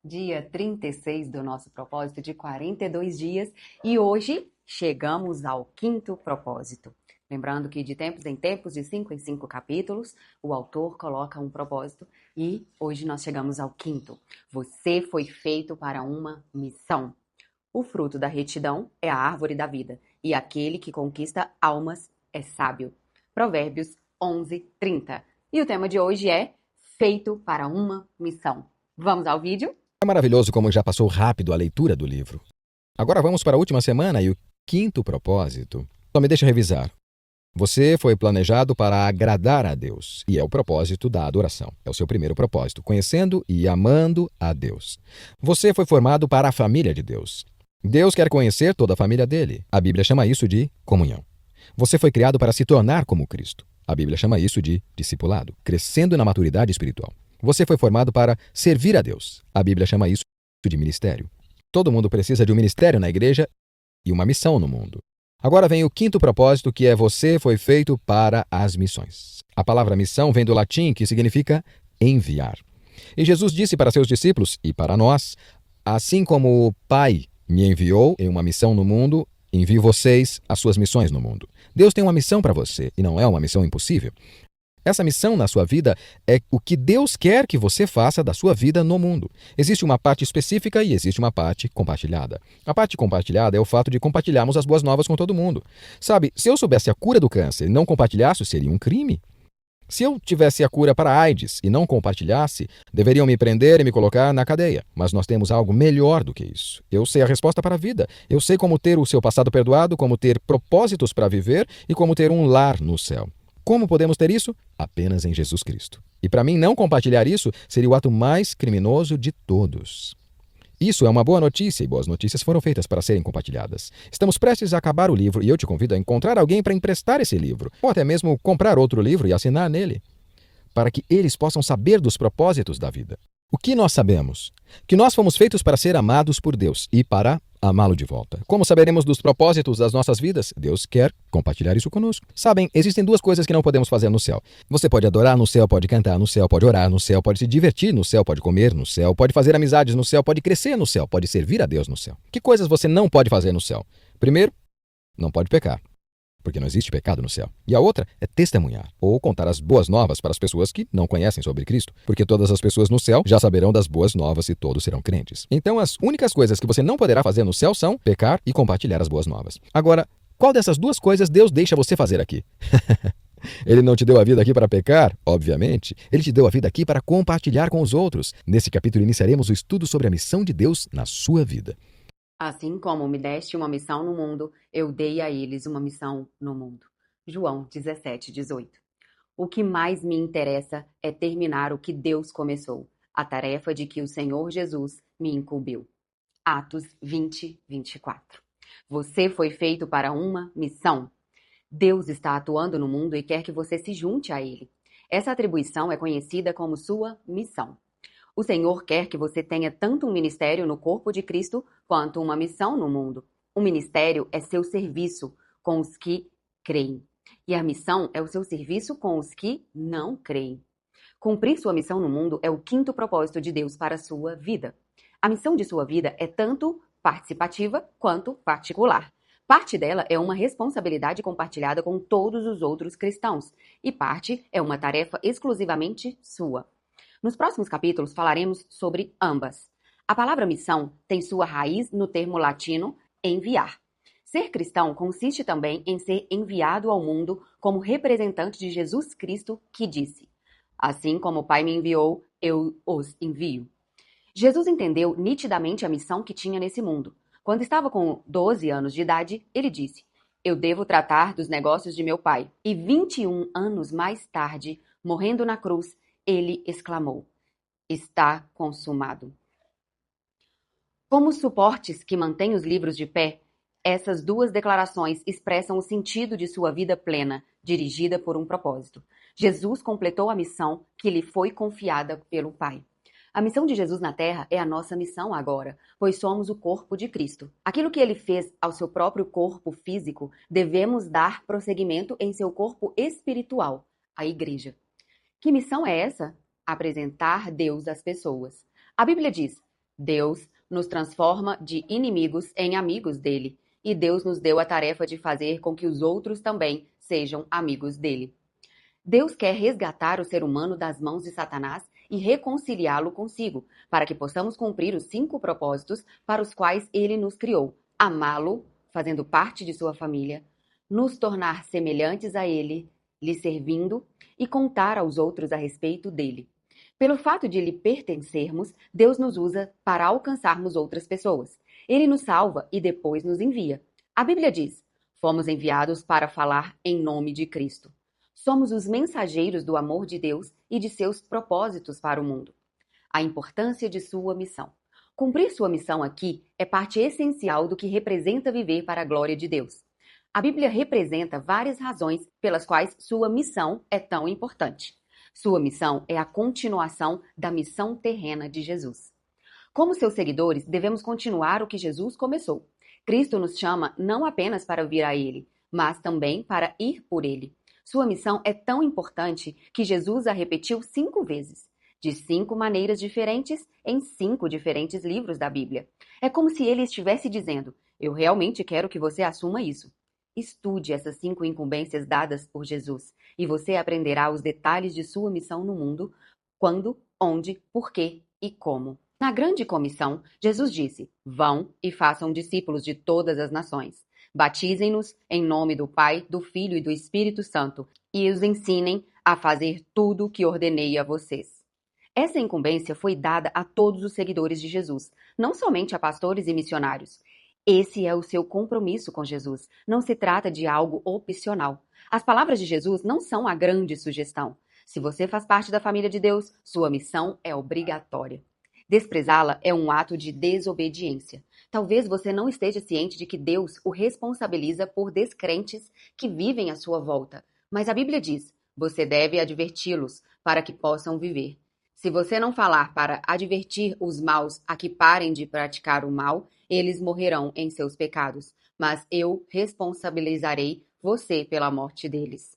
dia 36 do nosso propósito de 42 dias e hoje chegamos ao quinto propósito. Lembrando que de tempos em tempos, de 5 em 5 capítulos, o autor coloca um propósito e hoje nós chegamos ao quinto. Você foi feito para uma missão. O fruto da retidão é a árvore da vida e aquele que conquista almas é sábio. Provérbios 11:30. E o tema de hoje é feito para uma missão. Vamos ao vídeo? É maravilhoso como já passou rápido a leitura do livro. Agora vamos para a última semana e o quinto propósito. Só me deixa revisar. Você foi planejado para agradar a Deus, e é o propósito da adoração. É o seu primeiro propósito, conhecendo e amando a Deus. Você foi formado para a família de Deus. Deus quer conhecer toda a família dele. A Bíblia chama isso de comunhão. Você foi criado para se tornar como Cristo. A Bíblia chama isso de discipulado, crescendo na maturidade espiritual. Você foi formado para servir a Deus. A Bíblia chama isso de ministério. Todo mundo precisa de um ministério na igreja e uma missão no mundo. Agora vem o quinto propósito, que é você foi feito para as missões. A palavra missão vem do latim, que significa enviar. E Jesus disse para seus discípulos e para nós, assim como o Pai me enviou em uma missão no mundo, envio vocês as suas missões no mundo. Deus tem uma missão para você e não é uma missão impossível. Essa missão na sua vida é o que Deus quer que você faça da sua vida no mundo. Existe uma parte específica e existe uma parte compartilhada. A parte compartilhada é o fato de compartilharmos as boas novas com todo mundo. Sabe, se eu soubesse a cura do câncer e não compartilhasse, seria um crime. Se eu tivesse a cura para a AIDS e não compartilhasse, deveriam me prender e me colocar na cadeia. Mas nós temos algo melhor do que isso. Eu sei a resposta para a vida. Eu sei como ter o seu passado perdoado, como ter propósitos para viver e como ter um lar no céu. Como podemos ter isso? Apenas em Jesus Cristo. E para mim, não compartilhar isso seria o ato mais criminoso de todos. Isso é uma boa notícia e boas notícias foram feitas para serem compartilhadas. Estamos prestes a acabar o livro e eu te convido a encontrar alguém para emprestar esse livro, ou até mesmo comprar outro livro e assinar nele, para que eles possam saber dos propósitos da vida. O que nós sabemos? Que nós fomos feitos para ser amados por Deus e para amá-lo de volta. Como saberemos dos propósitos das nossas vidas? Deus quer compartilhar isso conosco. Sabem, existem duas coisas que não podemos fazer no céu. Você pode adorar no céu, pode cantar no céu, pode orar no céu, pode se divertir no céu, pode comer no céu, pode fazer amizades no céu, pode crescer no céu, pode servir a Deus no céu. Que coisas você não pode fazer no céu? Primeiro, não pode pecar, porque não existe pecado no céu. E a outra é testemunhar, ou contar as boas novas para as pessoas que não conhecem sobre Cristo, porque todas as pessoas no céu já saberão das boas novas e todos serão crentes. Então, as únicas coisas que você não poderá fazer no céu são pecar e compartilhar as boas novas. Agora, qual dessas duas coisas Deus deixa você fazer aqui? Ele não te deu a vida aqui para pecar, obviamente. Ele te deu a vida aqui para compartilhar com os outros. Nesse capítulo iniciaremos o estudo sobre a missão de Deus na sua vida. Assim como me deste uma missão no mundo, eu dei a eles uma missão no mundo. João 17:18. O que mais me interessa é terminar o que Deus começou, a tarefa de que o Senhor Jesus me incumbiu. Atos 20:24. Você foi feito para uma missão. Deus está atuando no mundo e quer que você se junte a Ele. Essa atribuição é conhecida como sua missão. O Senhor quer que você tenha tanto um ministério no corpo de Cristo quanto uma missão no mundo. O ministério é seu serviço com os que creem. E a missão é o seu serviço com os que não creem. Cumprir sua missão no mundo é o quinto propósito de Deus para a sua vida. A missão de sua vida é tanto participativa quanto particular. Parte dela é uma responsabilidade compartilhada com todos os outros cristãos, e parte é uma tarefa exclusivamente sua. Nos próximos capítulos falaremos sobre ambas. A palavra missão tem sua raiz no termo latino enviar. Ser cristão consiste também em ser enviado ao mundo como representante de Jesus Cristo, que disse: assim como o Pai me enviou, eu os envio. Jesus entendeu nitidamente a missão que tinha nesse mundo. Quando estava com 12 anos de idade, ele disse: eu devo tratar dos negócios de meu pai. E 21 anos mais tarde, morrendo na cruz, ele exclamou: está consumado. Como suportes que mantêm os livros de pé, essas duas declarações expressam o sentido de sua vida plena, dirigida por um propósito. Jesus completou a missão que lhe foi confiada pelo Pai. A missão de Jesus na Terra é a nossa missão agora, pois somos o corpo de Cristo. Aquilo que ele fez ao seu próprio corpo físico, devemos dar prosseguimento em seu corpo espiritual, a Igreja. Que missão é essa? Apresentar Deus às pessoas. A Bíblia diz: Deus nos transforma de inimigos em amigos dele, e Deus nos deu a tarefa de fazer com que os outros também sejam amigos dele. Deus quer resgatar o ser humano das mãos de Satanás e reconciliá-lo consigo, para que possamos cumprir os 5 propósitos para os quais ele nos criou: amá-lo, fazendo parte de sua família, nos tornar semelhantes a ele, lhe servindo e contar aos outros a respeito dele. Pelo fato de lhe pertencermos, Deus nos usa para alcançarmos outras pessoas. Ele nos salva e depois nos envia. A Bíblia diz: fomos enviados para falar em nome de Cristo. Somos os mensageiros do amor de Deus e de seus propósitos para o mundo. A importância de sua missão. Cumprir sua missão aqui é parte essencial do que representa viver para a glória de Deus. A Bíblia representa várias razões pelas quais sua missão é tão importante. Sua missão é a continuação da missão terrena de Jesus. Como seus seguidores, devemos continuar o que Jesus começou. Cristo nos chama não apenas para vir a Ele, mas também para ir por Ele. Sua missão é tão importante que Jesus a repetiu 5 vezes, de 5 maneiras diferentes, em 5 diferentes livros da Bíblia. É como se ele estivesse dizendo: eu realmente quero que você assuma isso. Estude essas 5 incumbências dadas por Jesus e você aprenderá os detalhes de sua missão no mundo, quando, onde, porquê e como. Na grande comissão, Jesus disse: vão e façam discípulos de todas as nações. Batizem-nos em nome do Pai, do Filho e do Espírito Santo e os ensinem a fazer tudo o que ordenei a vocês. Essa incumbência foi dada a todos os seguidores de Jesus, não somente a pastores e missionários. Esse é o seu compromisso com Jesus. Não se trata de algo opcional. As palavras de Jesus não são a grande sugestão. Se você faz parte da família de Deus, sua missão é obrigatória. Desprezá-la é um ato de desobediência. Talvez você não esteja ciente de que Deus o responsabiliza por descrentes que vivem à sua volta. Mas a Bíblia diz: você deve adverti-los para que possam viver. Se você não falar para advertir os maus a que parem de praticar o mal, eles morrerão em seus pecados. Mas eu responsabilizarei você pela morte deles.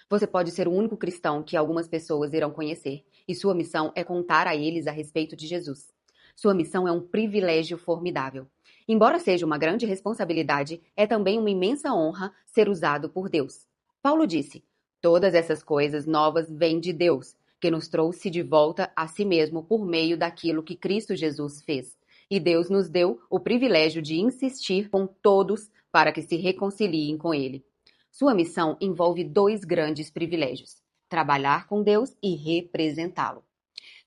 Você pode ser o único cristão que algumas pessoas irão conhecer, e sua missão é contar a eles a respeito de Jesus. Sua missão é um privilégio formidável. Embora seja uma grande responsabilidade, é também uma imensa honra ser usado por Deus. Paulo disse: todas essas coisas novas vêm de Deus, que nos trouxe de volta a si mesmo por meio daquilo que Cristo Jesus fez. E Deus nos deu o privilégio de insistir com todos para que se reconciliem com Ele. Sua missão envolve 2 grandes privilégios: trabalhar com Deus e representá-lo.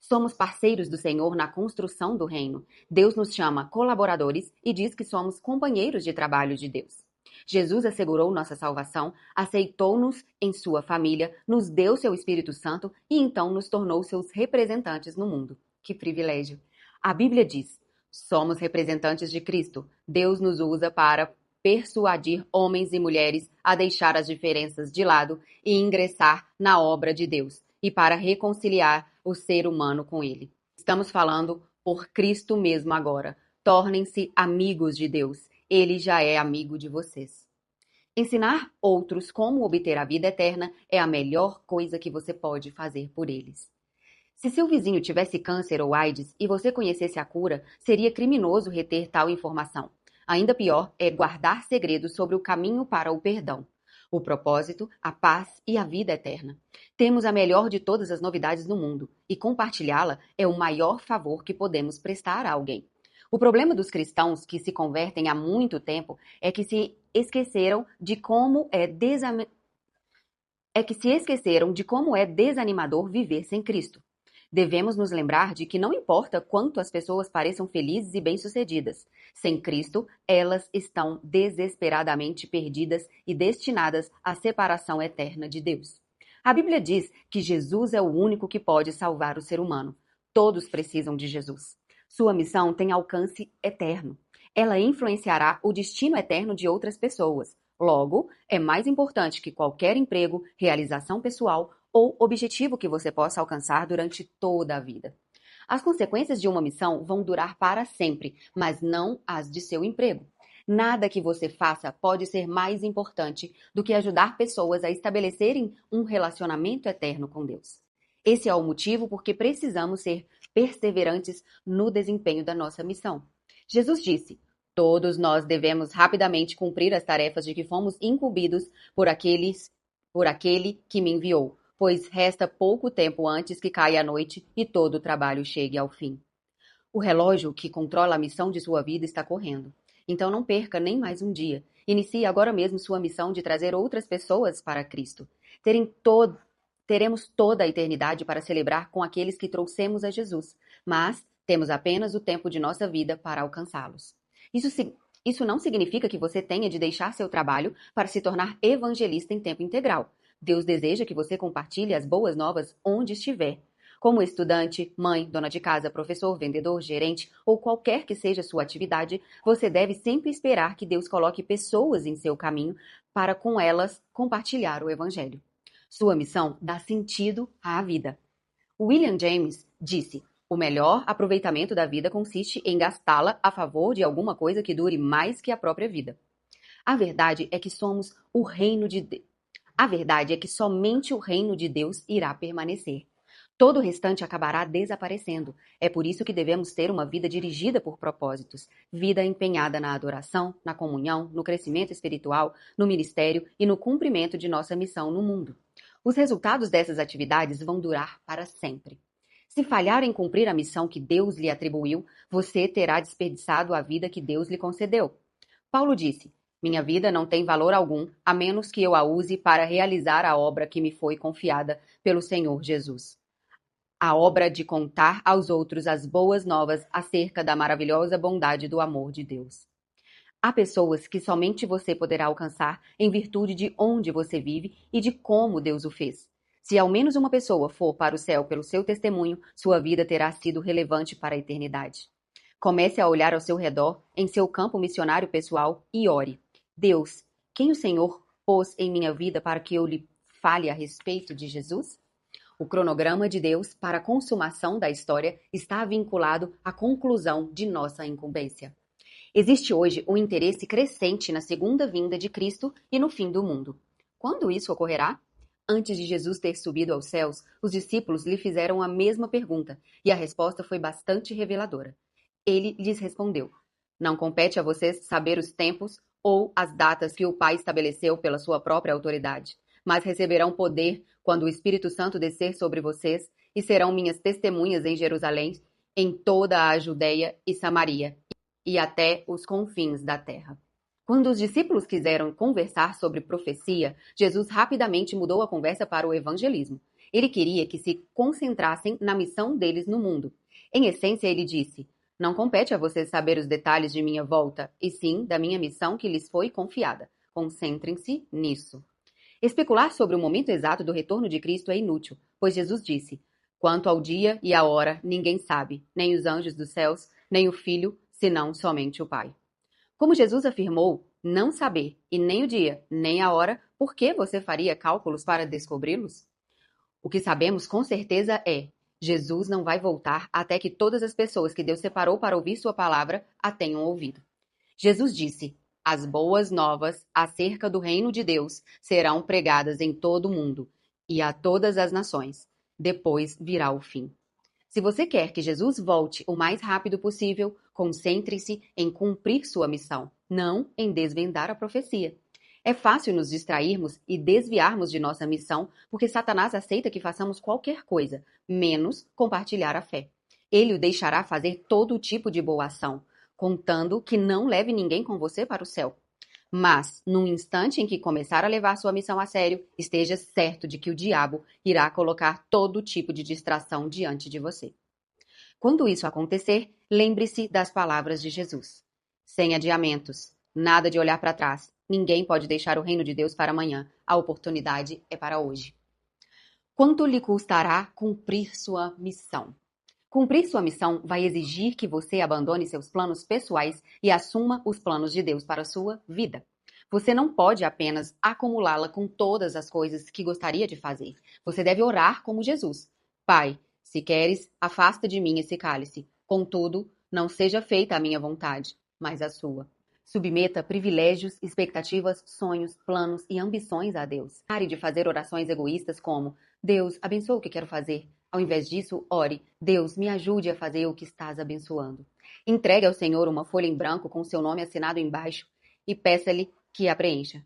Somos parceiros do Senhor na construção do reino. Deus nos chama colaboradores e diz que somos companheiros de trabalho de Deus. Jesus assegurou nossa salvação, aceitou-nos em sua família, nos deu seu Espírito Santo e então nos tornou seus representantes no mundo. Que privilégio! A Bíblia diz: somos representantes de Cristo. Deus nos usa para persuadir homens e mulheres a deixar as diferenças de lado e ingressar na obra de Deus, e para reconciliar o ser humano com Ele. Estamos falando por Cristo mesmo agora. Tornem-se amigos de Deus. Ele já é amigo de vocês. Ensinar outros como obter a vida eterna é a melhor coisa que você pode fazer por eles. Se seu vizinho tivesse câncer ou AIDS e você conhecesse a cura, seria criminoso reter tal informação. Ainda pior é guardar segredos sobre o caminho para o perdão, o propósito, a paz e a vida eterna. Temos a melhor de todas as novidades no mundo, e compartilhá-la é o maior favor que podemos prestar a alguém. O problema dos cristãos que se convertem há muito tempo é que se esqueceram de como é desanimador viver sem Cristo. Devemos nos lembrar de que não importa quanto as pessoas pareçam felizes e bem-sucedidas, sem Cristo, elas estão desesperadamente perdidas e destinadas à separação eterna de Deus. A Bíblia diz que Jesus é o único que pode salvar o ser humano. Todos precisam de Jesus. Sua missão tem alcance eterno. Ela influenciará o destino eterno de outras pessoas. Logo, é mais importante que qualquer emprego, realização pessoal ou objetivo que você possa alcançar durante toda a vida. As consequências de uma missão vão durar para sempre, mas não as de seu emprego. Nada que você faça pode ser mais importante do que ajudar pessoas a estabelecerem um relacionamento eterno com Deus. Esse é o motivo por que precisamos ser perseverantes no desempenho da nossa missão. Jesus disse: todos nós devemos rapidamente cumprir as tarefas de que fomos incumbidos por aquele que me enviou, pois resta pouco tempo antes que caia a noite e todo o trabalho chegue ao fim. O relógio que controla a missão de sua vida está correndo. Então não perca nem mais um dia. Inicie agora mesmo sua missão de trazer outras pessoas para Cristo. Teremos toda a eternidade para celebrar com aqueles que trouxemos a Jesus, mas temos apenas o tempo de nossa vida para alcançá-los. Isso não significa que você tenha de deixar seu trabalho para se tornar evangelista em tempo integral. Deus deseja que você compartilhe as boas novas onde estiver. Como estudante, mãe, dona de casa, professor, vendedor, gerente ou qualquer que seja sua atividade, você deve sempre esperar que Deus coloque pessoas em seu caminho para com elas compartilhar o Evangelho. Sua missão dá sentido à vida. William James disse: o melhor aproveitamento da vida consiste em gastá-la a favor de alguma coisa que dure mais que a própria vida. A verdade é que somos o reino de Deus. A verdade é que somente o reino de Deus irá permanecer. Todo o restante acabará desaparecendo. É por isso que devemos ter uma vida dirigida por propósitos, vida empenhada na adoração, na comunhão, no crescimento espiritual, no ministério e no cumprimento de nossa missão no mundo. Os resultados dessas atividades vão durar para sempre. Se falhar em cumprir a missão que Deus lhe atribuiu, você terá desperdiçado a vida que Deus lhe concedeu. Paulo disse: minha vida não tem valor algum, a menos que eu a use para realizar a obra que me foi confiada pelo Senhor Jesus. A obra de contar aos outros as boas novas acerca da maravilhosa bondade do amor de Deus. Há pessoas que somente você poderá alcançar em virtude de onde você vive e de como Deus o fez. Se ao menos uma pessoa for para o céu pelo seu testemunho, sua vida terá sido relevante para a eternidade. Comece a olhar ao seu redor, em seu campo missionário pessoal, e ore. Deus, quem o Senhor pôs em minha vida para que eu lhe fale a respeito de Jesus? O cronograma de Deus para a consumação da história está vinculado à conclusão de nossa incumbência. Existe hoje um interesse crescente na segunda vinda de Cristo e no fim do mundo. Quando isso ocorrerá? Antes de Jesus ter subido aos céus, os discípulos lhe fizeram a mesma pergunta, e a resposta foi bastante reveladora. Ele lhes respondeu: não compete a vocês saber os tempos ou as datas que o Pai estabeleceu pela sua própria autoridade, mas receberão poder quando o Espírito Santo descer sobre vocês, e serão minhas testemunhas em Jerusalém, em toda a Judeia e Samaria, e até os confins da terra. Quando os discípulos quiseram conversar sobre profecia, Jesus rapidamente mudou a conversa para o evangelismo. Ele queria que se concentrassem na missão deles no mundo. Em essência, ele disse: não compete a vocês saber os detalhes de minha volta, e sim da minha missão que lhes foi confiada. Concentrem-se nisso. Especular sobre o momento exato do retorno de Cristo é inútil, pois Jesus disse: quanto ao dia e à hora, ninguém sabe, nem os anjos dos céus, nem o Filho, senão somente o Pai. Como Jesus afirmou não saber, e nem o dia, nem a hora, por que você faria cálculos para descobri-los? O que sabemos com certeza é: Jesus não vai voltar até que todas as pessoas que Deus separou para ouvir sua palavra a tenham ouvido. Jesus disse: as boas novas acerca do reino de Deus serão pregadas em todo o mundo e a todas as nações. Depois virá o fim. Se você quer que Jesus volte o mais rápido possível, concentre-se em cumprir sua missão, não em desvendar a profecia. É fácil nos distrairmos e desviarmos de nossa missão porque Satanás aceita que façamos qualquer coisa, menos compartilhar a fé. Ele o deixará fazer todo tipo de boa ação, contando que não leve ninguém com você para o céu. Mas, no instante em que começar a levar sua missão a sério, esteja certo de que o diabo irá colocar todo tipo de distração diante de você. Quando isso acontecer, lembre-se das palavras de Jesus. Sem adiamentos, nada de olhar para trás. Ninguém pode deixar o reino de Deus para amanhã. A oportunidade é para hoje. Quanto lhe custará cumprir sua missão? Cumprir sua missão vai exigir que você abandone seus planos pessoais e assuma os planos de Deus para a sua vida. Você não pode apenas acumulá-la com todas as coisas que gostaria de fazer. Você deve orar como Jesus. Pai, se queres, afasta de mim esse cálice. Contudo, não seja feita a minha vontade, mas a sua. Submeta privilégios, expectativas, sonhos, planos e ambições a Deus. Pare de fazer orações egoístas como: Deus, abençoa o que quero fazer. Ao invés disso, ore, Deus, me ajude a fazer o que estás abençoando. Entregue ao Senhor uma folha em branco com seu nome assinado embaixo e peça-lhe que a preencha.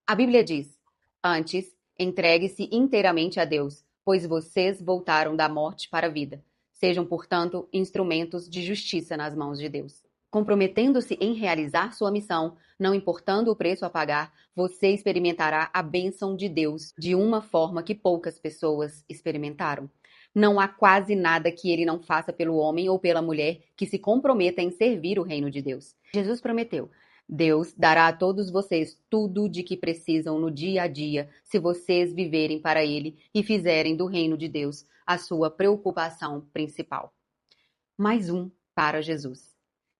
A Bíblia diz: antes, entregue-se inteiramente a Deus, pois vocês voltaram da morte para a vida. Sejam, portanto, instrumentos de justiça nas mãos de Deus. Comprometendo-se em realizar sua missão, não importando o preço a pagar, você experimentará a bênção de Deus de uma forma que poucas pessoas experimentaram. Não há quase nada que ele não faça pelo homem ou pela mulher que se comprometa em servir o reino de Deus. Jesus prometeu: Deus dará a todos vocês tudo de que precisam no dia a dia, se vocês viverem para Ele e fizerem do reino de Deus a sua preocupação principal. Mais um para Jesus.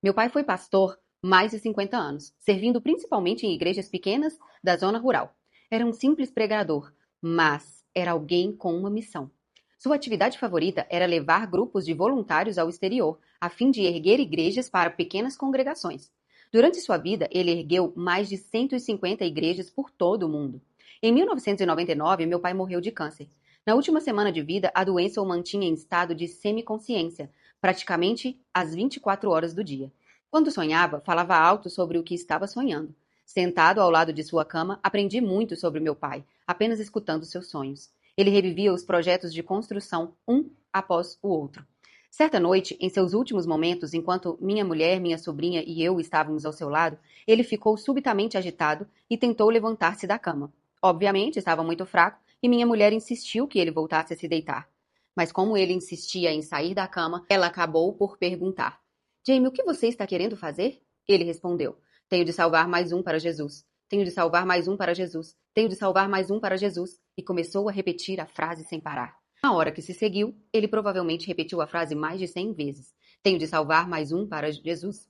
Meu pai foi pastor mais de 50 anos, servindo principalmente em igrejas pequenas da zona rural. Era um simples pregador, mas era alguém com uma missão. Sua atividade favorita era levar grupos de voluntários ao exterior, a fim de erguer igrejas para pequenas congregações. Durante sua vida, ele ergueu mais de 150 igrejas por todo o mundo. Em 1999, meu pai morreu de câncer. Na última semana de vida, a doença o mantinha em estado de semiconsciência, praticamente às 24 horas do dia. Quando sonhava, falava alto sobre o que estava sonhando. Sentado ao lado de sua cama, aprendi muito sobre meu pai, apenas escutando seus sonhos. Ele revivia os projetos de construção um após o outro. Certa noite, em seus últimos momentos, enquanto minha mulher, minha sobrinha e eu estávamos ao seu lado, ele ficou subitamente agitado e tentou levantar-se da cama. Obviamente, estava muito fraco e minha mulher insistiu que ele voltasse a se deitar. Mas como ele insistia em sair da cama, ela acabou por perguntar: Jamie, o que você está querendo fazer? Ele respondeu: tenho de salvar mais um para Jesus. Tenho de salvar mais um para Jesus. Tenho de salvar mais um para Jesus. E começou a repetir a frase sem parar. Na hora que se seguiu, ele provavelmente repetiu a frase mais de 100 vezes. Tenho de salvar mais um para Jesus.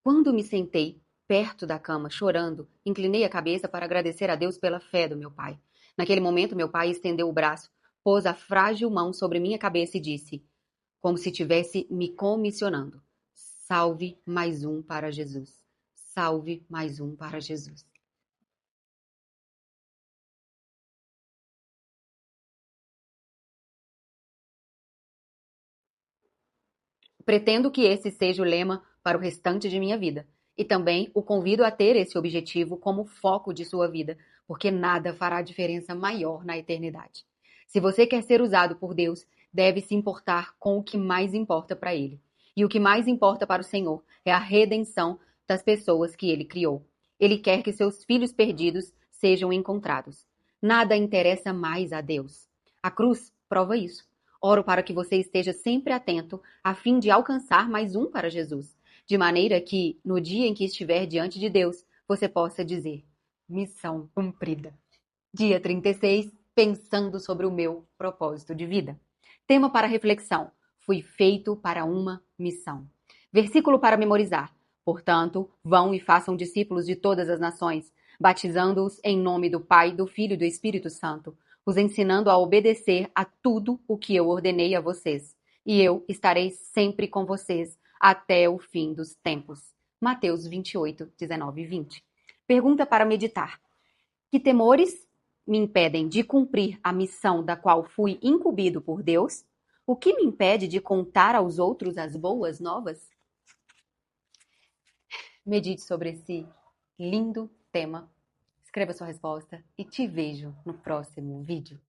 Quando me sentei perto da cama, chorando, inclinei a cabeça para agradecer a Deus pela fé do meu pai. Naquele momento, meu pai estendeu o braço, pôs a frágil mão sobre minha cabeça e disse, como se estivesse me comissionando: salve mais um para Jesus. Salve mais um para Jesus. Pretendo que esse seja o lema para o restante de minha vida. E também o convido a ter esse objetivo como foco de sua vida, porque nada fará diferença maior na eternidade. Se você quer ser usado por Deus, deve se importar com o que mais importa para Ele. E o que mais importa para o Senhor é a redenção das pessoas que Ele criou. Ele quer que seus filhos perdidos sejam encontrados. Nada interessa mais a Deus. A cruz prova isso. Oro para que você esteja sempre atento, a fim de alcançar mais um para Jesus, de maneira que, no dia em que estiver diante de Deus, você possa dizer: missão cumprida. Dia 36, pensando sobre o meu propósito de vida. Tema para reflexão: fui feito para uma missão. Versículo para memorizar: portanto, vão e façam discípulos de todas as nações, batizando-os em nome do Pai, do Filho e do Espírito Santo, os ensinando a obedecer a tudo o que eu ordenei a vocês. E eu estarei sempre com vocês até o fim dos tempos. Mateus 28, 19 e 20. Pergunta para meditar: que temores me impedem de cumprir a missão da qual fui incumbido por Deus? O que me impede de contar aos outros as boas novas? Medite sobre esse lindo tema. Escreva sua resposta e te vejo no próximo vídeo.